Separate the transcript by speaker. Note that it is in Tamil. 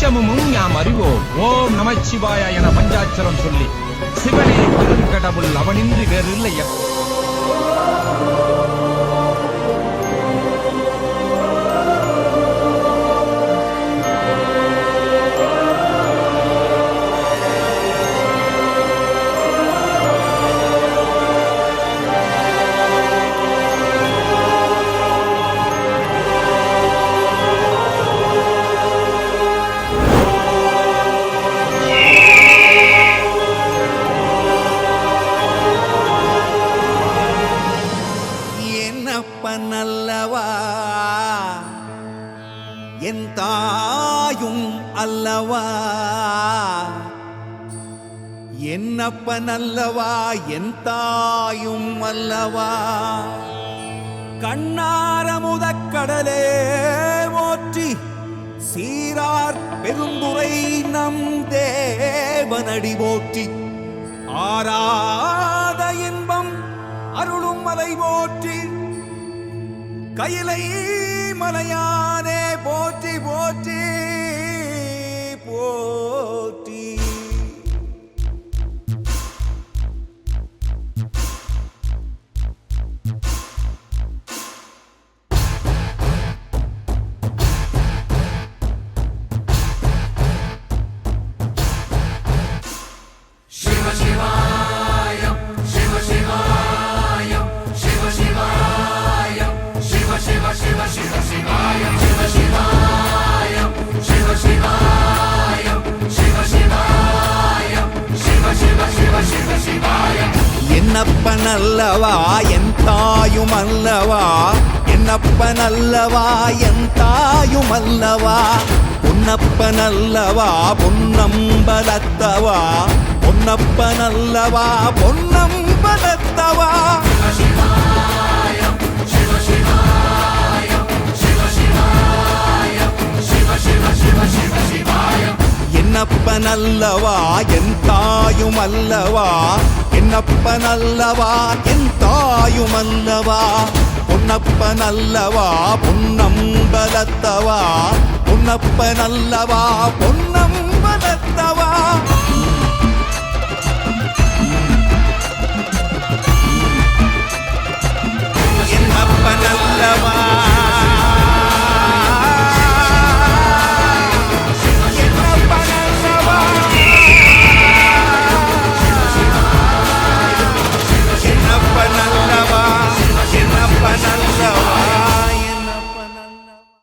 Speaker 1: பஞ்சமும் யாம் அறிவோம். ஓம் நமச்சிவாய என பஞ்சாட்சரம் சொல்லி சிவனே பெருங்கடவுள் அவனின்றி வேறு இல்லையா.
Speaker 2: நல்லவா என் தாயும் அல்லவா, என்னப்பன் அல்லவா என் தாயும் அல்லவா. கண்ணாரமுதக்கடலே போற்றி சீரார் பெருந்துரை நம் தேவனடி போற்றி. ஆராத இன்பம் அருளும் மலை போற்றி, கையிலை மலையானே போற்றி போற்றி போற்றி.
Speaker 3: சிவ சிவாயம் சிவ சிவாயம் சிவ சிவாயம் சிவ சிவ சிவ சிவ சிவாயம் சிவ சிவாயம் சிவ சிவாயம் சிவ சிவாயம் சிவ சிவ சிவ சிவ சிவாயம்.
Speaker 2: என்னப்பன் அல்லவா என் தாயும் அல்லவா, என்னப்பன் அல்லவா என் தாயும் அல்லவா. பொன்னப்பன் அல்லவா பொன்னம்பலத்தவா, பொன்னப்பன் அல்லவா பொன்னம்பலத்தவா. என்னப்பன் அல்லவா என் தாயும் அல்லவா, என்னப்பன் அல்லவா என் தாயும் அல்லவா. பொன்னப்பன் அல்லவா பொன்னம்பலத்தவா, பொன்னப்பன் அல்லவா பொன்னம்பலத்தவா.